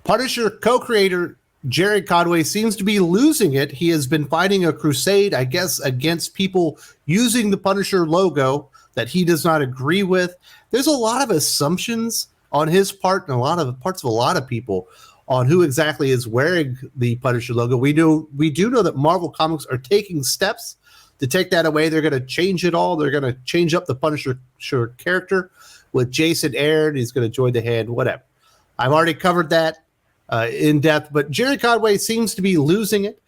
Punisher co-creator Gerry Conway seems to be losing it. He has been fighting a crusade, I guess, against people using the Punisher logo that he does not agree with. There's a lot of assumptions on his part and a lot of parts of a lot of people on who exactly is wearing the Punisher logo. We do know that Marvel Comics are taking steps to take that away. They're going to change it all. They're going to change up the Punisher character with Jason Aaron. He's going to join the hand, whatever. I've already covered that in depth, but Gerry Conway seems to be losing it.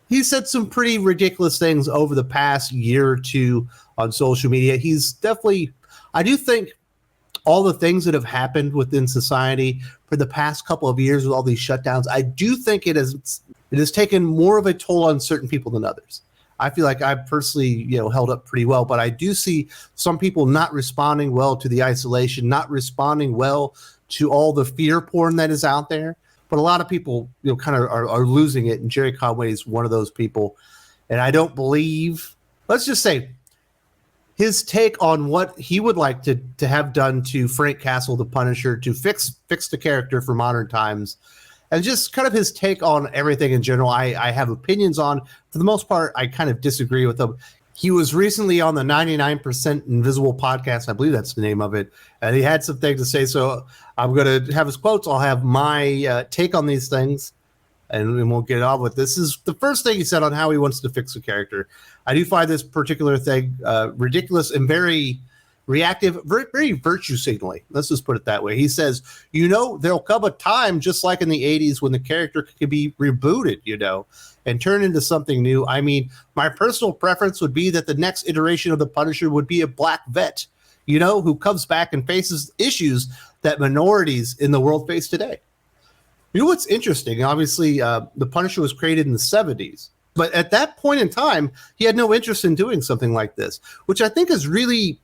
He said some pretty ridiculous things over the past year or two on social media. He's definitely, I do think all the things that have happened within society for the past couple of years with all these shutdowns, I do think it has taken more of a toll on certain people than others. I feel like I've personally, held up pretty well, but I do see some people not responding well to the isolation, not responding well to all the fear porn that is out there. But a lot of people, kind of are losing it, and Gerry Conway is one of those people. And I don't believe, let's just say, his take on what he would like to have done to Frank Castle, the Punisher, to fix the character for modern times, and just kind of his take on everything in general, I have opinions on. For the most part, I kind of disagree with him. He was recently on the 99% Invisible podcast. I believe that's the name of it. And he had some things to say. So I'm going to have his quotes. I'll have my take on these things, and we'll get on with this. This is the first thing he said on how he wants to fix the character. I do find this particular thing ridiculous and very reactive, very virtue signaling. Let's just put it that way. He says, there'll come a time just like in the 80s when the character could be rebooted, and turn into something new. I mean, my personal preference would be that the next iteration of the Punisher would be a black vet, who comes back and faces issues that minorities in the world face today. You know what's interesting? Obviously, the Punisher was created in the 70s. But at that point in time, he had no interest in doing something like this, which I think is really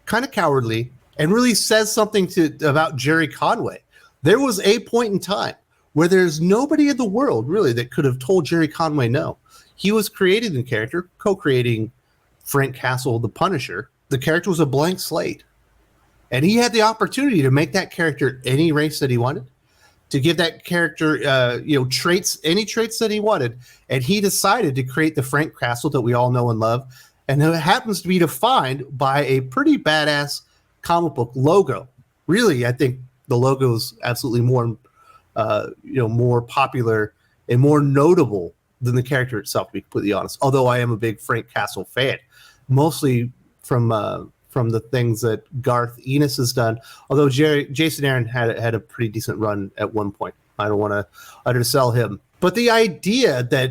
kind of cowardly and really says something about Gerry Conway. There was a point in time where there's nobody in the world really that could have told Gerry Conway no. He was creating the character, co-creating Frank Castle, the Punisher. The character was a blank slate. And he had the opportunity to make that character any race that he wanted, to give that character traits, any traits that he wanted. And he decided to create the Frank Castle that we all know and love. And it happens to be defined by a pretty badass comic book logo. Really, I think the logo is absolutely more popular and more notable than the character itself, to be completely honest. Although I am a big Frank Castle fan, mostly from the things that Garth Ennis has done. Although Jason Aaron had a pretty decent run at one point. I don't want to undersell him. But the idea that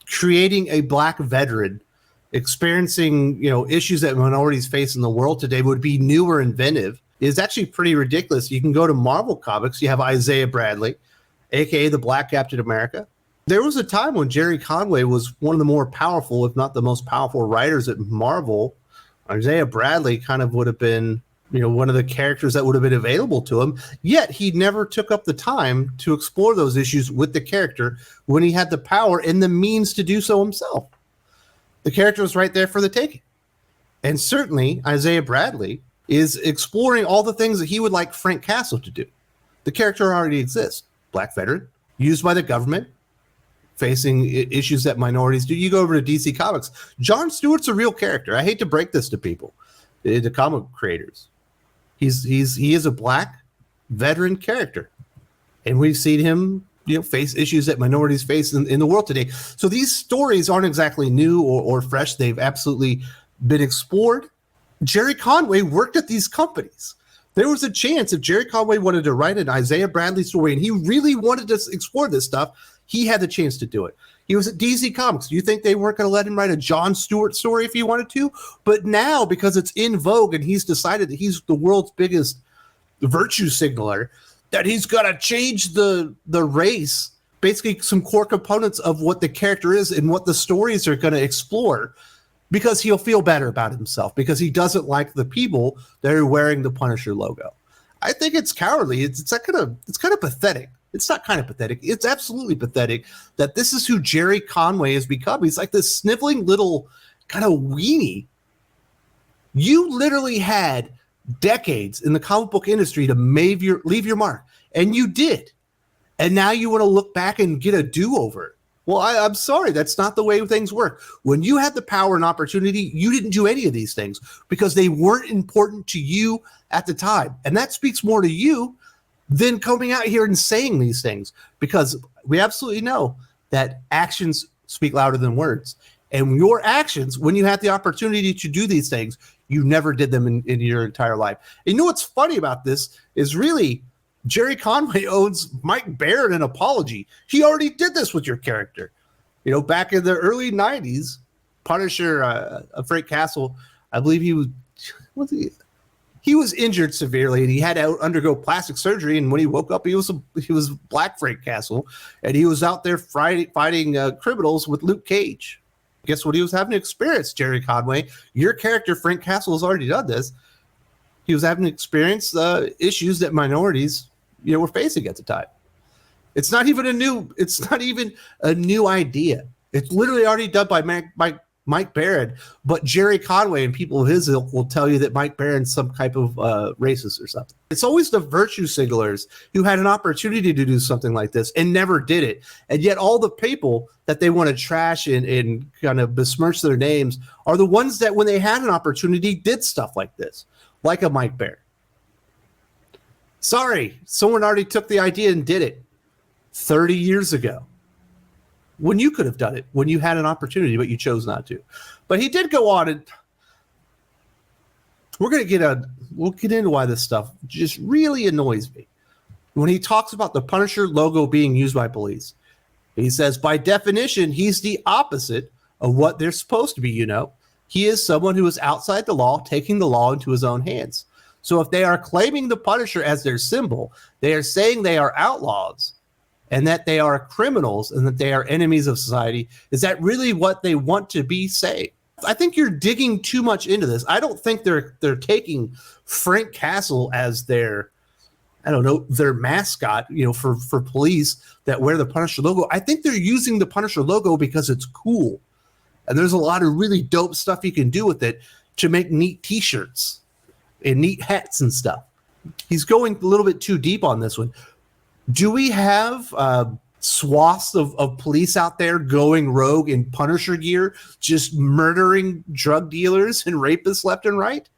creating a black veteran experiencing, issues that minorities face in the world today would be new or inventive is actually pretty ridiculous. You can go to Marvel Comics. You have Isaiah Bradley, a.k.a. the Black Captain America. There was a time when Gerry Conway was one of the more powerful, if not the most powerful writers at Marvel. Isaiah Bradley kind of would have been, one of the characters that would have been available to him. Yet he never took up the time to explore those issues with the character when he had the power and the means to do so himself. The character was right there for the taking. And certainly Isaiah Bradley is exploring all the things that he would like Frank Castle to do. The character already exists. Black veteran, used by the government, facing issues that minorities do. You go over to DC Comics. Jon Stewart's a real character. I hate to break this to people, the comic creators. He is a black veteran character. And we've seen him face issues that minorities face in the world today. So these stories aren't exactly new or fresh. They've absolutely been explored. Gerry Conway worked at these companies. There was a chance if Gerry Conway wanted to write an Isaiah Bradley story and he really wanted to explore this stuff, he had the chance to do it. He was at DC Comics. Do you think they weren't going to let him write a Jon Stewart story if he wanted to? But now, because it's in vogue and he's decided that he's the world's biggest virtue signaler, that he's got to change the race, basically some core components of what the character is and what the stories are going to explore, because he'll feel better about himself, because he doesn't like the people that are wearing the Punisher logo. I think it's cowardly. It's kind of pathetic. It's not kind of pathetic. It's absolutely pathetic that this is who Gerry Conway has become. He's like this sniveling little kind of weenie. You literally had decades in the comic book industry to leave your mark, and you did. And now you want to look back and get a do-over. Well, I'm sorry, that's not the way things work. When you had the power and opportunity, you didn't do any of these things because they weren't important to you at the time. And that speaks more to you than coming out here and saying these things, because we absolutely know that actions speak louder than words. And your actions, when you had the opportunity to do these things, you never did them in your entire life. And you know what's funny about this is really Gerry Conway owes Mike Barron an apology. He already did this with your character. You know, back in the early 90s, Punisher, Frank Castle, I believe he was injured severely and he had to undergo plastic surgery. And when he woke up, he was Black Frank Castle, and he was out there fighting criminals with Luke Cage. Guess what he was having to experience, Gerry Conway? Your character, Frank Castle, has already done this. He was having to experience issues that minorities, were facing at the time. It's not even a new idea. It's literally already done by Mike Barron. But Gerry Conway and people of his ilk will tell you that Mike Barron's some type of racist or something. It's always the virtue signalers who had an opportunity to do something like this and never did it. And yet all the people that they want to trash and kind of besmirch their names are the ones that, when they had an opportunity, did stuff like this, like a Mike Barron. Sorry, someone already took the idea and did it 30 years ago, when you could have done it, when you had an opportunity, but you chose not to. But he did go on, and we'll get into why this stuff just really annoys me. When he talks about the Punisher logo being used by police, he says, by definition, he's the opposite of what they're supposed to be. He is someone who is outside the law, taking the law into his own hands. So if they are claiming the Punisher as their symbol, they are saying they are outlaws and that they are criminals and that they are enemies of society. Is that really what they want to be saying? I think you're digging too much into this. I don't think they're taking Frank Castle as their mascot, for police that wear the Punisher logo. I think they're using the Punisher logo because it's cool. And there's a lot of really dope stuff you can do with it to make neat t-shirts and neat hats and stuff. He's going a little bit too deep on this one. Do we have swaths of police out there going rogue in Punisher gear, just murdering drug dealers and rapists left and right?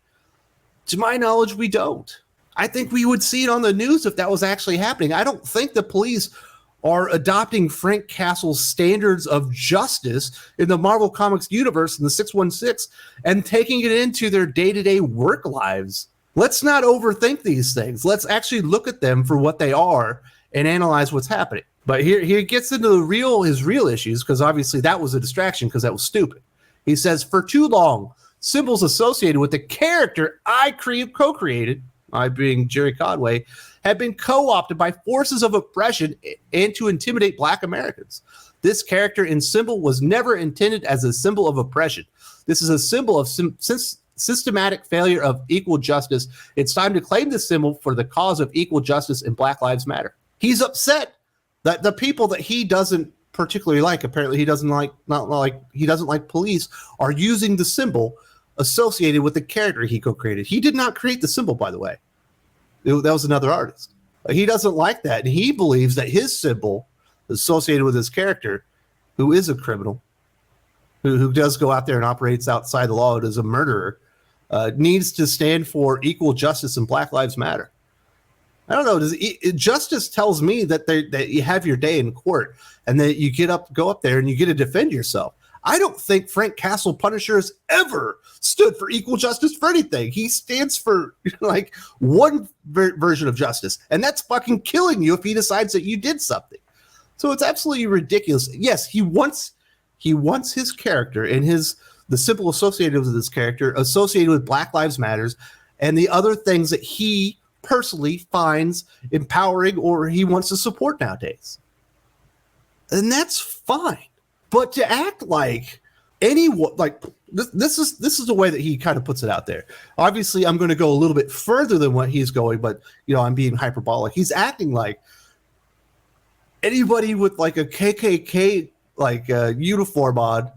To my knowledge, we don't. I think we would see it on the news if that was actually happening. I don't think the police are adopting Frank Castle's standards of justice in the Marvel Comics universe in the 616 and taking it into their day-to-day work lives. Let's not overthink these things. Let's actually look at them for what they are and analyze what's happening. But here he gets into his real issues, because obviously that was a distraction because that was stupid. He says, for too long, symbols associated with the character I co-created, I being Gerry Conway, have been co-opted by forces of oppression and to intimidate Black Americans. This character and symbol was never intended as a symbol of oppression. This is a symbol of systematic failure of equal justice. It's time to claim this symbol for the cause of equal justice and Black Lives Matter. He's upset that the people that he doesn't particularly like, apparently he doesn't like police, are using the symbol associated with the character he co-created. He did not create the symbol, by the way. That was another artist. He doesn't like that. And he believes that his symbol associated with his character, who is a criminal, who does go out there and operates outside the law and is a murderer, needs to stand for equal justice and Black Lives Matter. I don't know. Justice tells me that you have your day in court and that you go up there and you get to defend yourself. I don't think Frank Castle Punisher has ever stood for equal justice for anything. He stands for one version of justice, and that's fucking killing you if he decides that you did something. So it's absolutely ridiculous. Yes, he wants his character and the symbol associated with his character associated with Black Lives Matters and the other things that he personally finds empowering or he wants to support nowadays. And that's fine. But to act like anyone, this is the way that he kind of puts it out there. Obviously, I'm going to go a little bit further than what he's going, but I'm being hyperbolic. He's acting like anybody with a KKK uniform on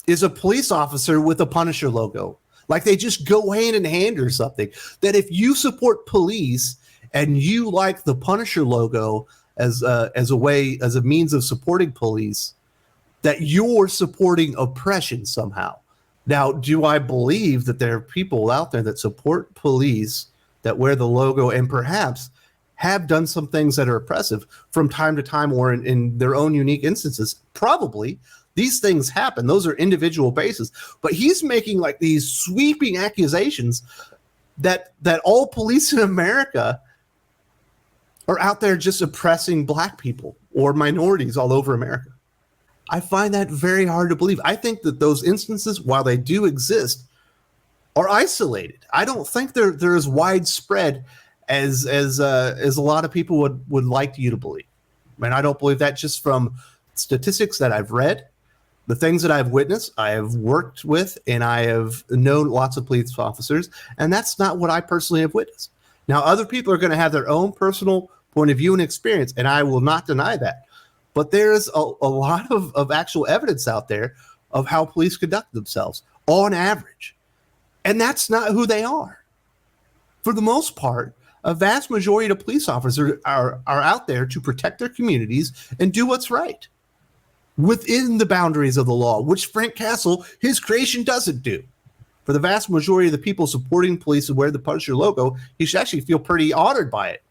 is a police officer with a Punisher logo. Like they just go hand in hand or something. That if you support police and you like the Punisher logo, as a means of supporting police, that you're supporting oppression somehow. Now, do I believe that there are people out there that support police that wear the logo and perhaps have done some things that are oppressive from time to time or in their own unique instances? Probably. These things happen. Those are individual bases. But he's making like these sweeping accusations that all police in America are out there just oppressing black people or minorities all over America. I find that very hard to believe. I think that those instances, while they do exist, are isolated. I don't think they're as widespread as a lot of people would like you to believe. And I don't believe that just from statistics that I've read, the things that I've witnessed, I have worked with, and I have known lots of police officers, and that's not what I personally have witnessed. Now, other people are going to have their own personal point of view and experience, and I will not deny that. But there's a lot of actual evidence out there of how police conduct themselves on average. And that's not who they are. For the most part, a vast majority of police officers are out there to protect their communities and do what's right within the boundaries of the law, which Frank Castle, his creation, doesn't do. For the vast majority of the people supporting police and wear the Punisher logo, he should actually feel pretty honored by it,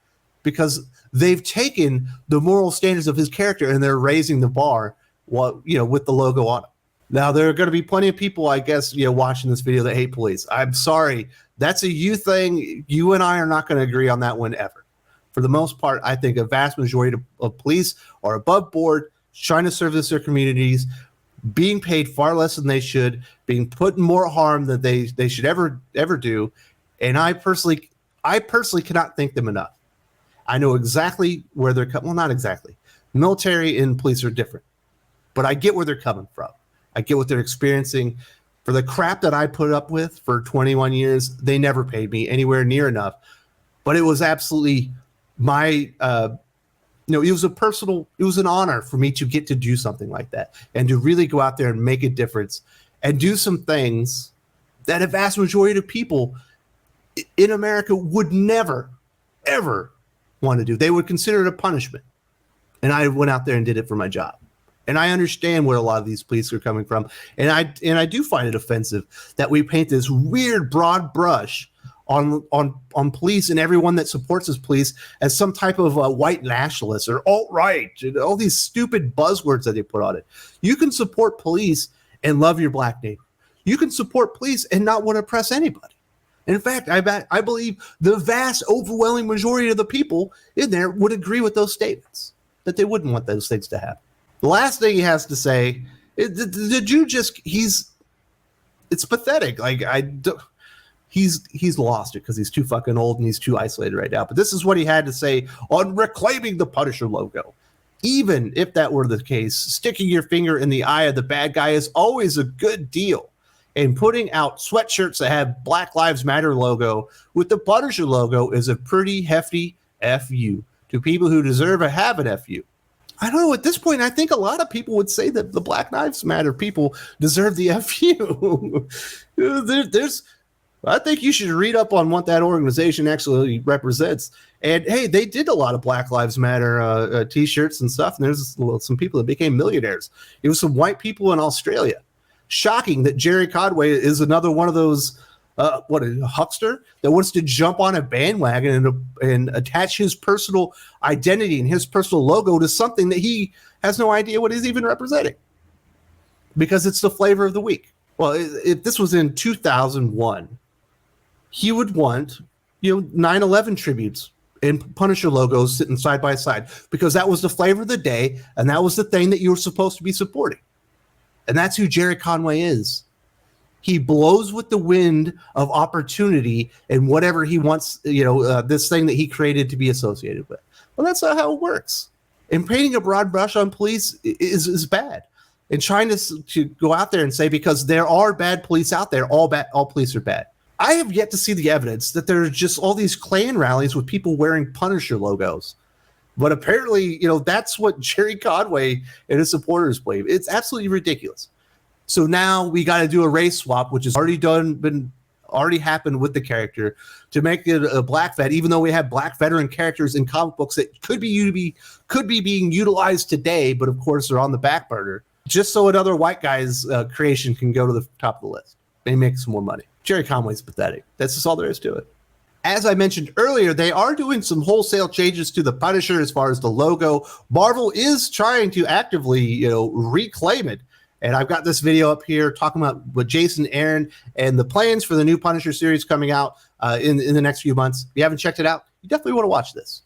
because they've taken the moral standards of his character and they're raising the bar, with the logo on it. Now, there are going to be plenty of people, I guess, watching this video that hate police. I'm sorry. That's a you thing. You and I are not going to agree on that one ever. For the most part, I think a vast majority of police are above board, trying to service their communities, being paid far less than they should, being put in more harm than they should ever do. And I personally cannot thank them enough. I know exactly where they're coming. Well, not exactly. Military and police are different, but I get where they're coming from. I get what they're experiencing. For the crap that I put up with for 21 years, they never paid me anywhere near enough. But it was absolutely my, it was an honor for me to get to do something like that and to really go out there and make a difference and do some things that a vast majority of people in America would never, ever want to do. They would consider it a punishment. And I went out there and did it for my job. And I understand where a lot of these police are coming from. And I do find it offensive that we paint this weird broad brush on police and everyone that supports this police as some type of white nationalist or alt-right, all these stupid buzzwords that they put on it. You can support police and love your black neighbor. You can support police and not want to oppress anybody. In fact, I believe the vast, overwhelming majority of the people in there would agree with those statements, that they wouldn't want those things to happen. The last thing he has to say, the Jew it's pathetic. He's lost it because he's too fucking old and he's too isolated right now. But this is what he had to say on reclaiming the Punisher logo. Even if that were the case, sticking your finger in the eye of the bad guy is always a good deal. And putting out sweatshirts that have Black Lives Matter logo with the Punisher logo is a pretty hefty FU to people who deserve to have an FU. I don't know. At this point, I think a lot of people would say that the Black Lives Matter people deserve the FU. I think you should read up on what that organization actually represents. And hey, they did a lot of Black Lives Matter T-shirts and stuff. And there's some people that became millionaires. It was some white people in Australia. Shocking that Gerry Conway is another one of those, a huckster that wants to jump on a bandwagon and attach his personal identity and his personal logo to something that he has no idea what he's even representing, because it's the flavor of the week. Well, if this was in 2001, he would want 9/11 tributes and Punisher logos sitting side by side, because that was the flavor of the day and that was the thing that you were supposed to be supporting. And that's who Gerry Conway is. He blows with the wind of opportunity and whatever he wants, this thing that he created to be associated with. Well, that's not how it works. And painting a broad brush on police is bad. And trying to go out there and say, because there are bad police out there, all police are bad. I have yet to see the evidence that there are just all these Klan rallies with people wearing Punisher logos. But apparently, that's what Gerry Conway and his supporters believe. It's absolutely ridiculous. So now we got to do a race swap, which has already been already happened with the character to make it a black vet, even though we have black veteran characters in comic books that could be being utilized today, but of course they're on the back burner, just so another white guy's creation can go to the top of the list and make some more money. Gerry Conway's pathetic. That's just all there is to it. As I mentioned earlier, they are doing some wholesale changes to the Punisher as far as the logo. Marvel is trying to actively, reclaim it. And I've got this video up here talking about with Jason Aaron and the plans for the new Punisher series coming out in the next few months. If you haven't checked it out, you definitely want to watch this.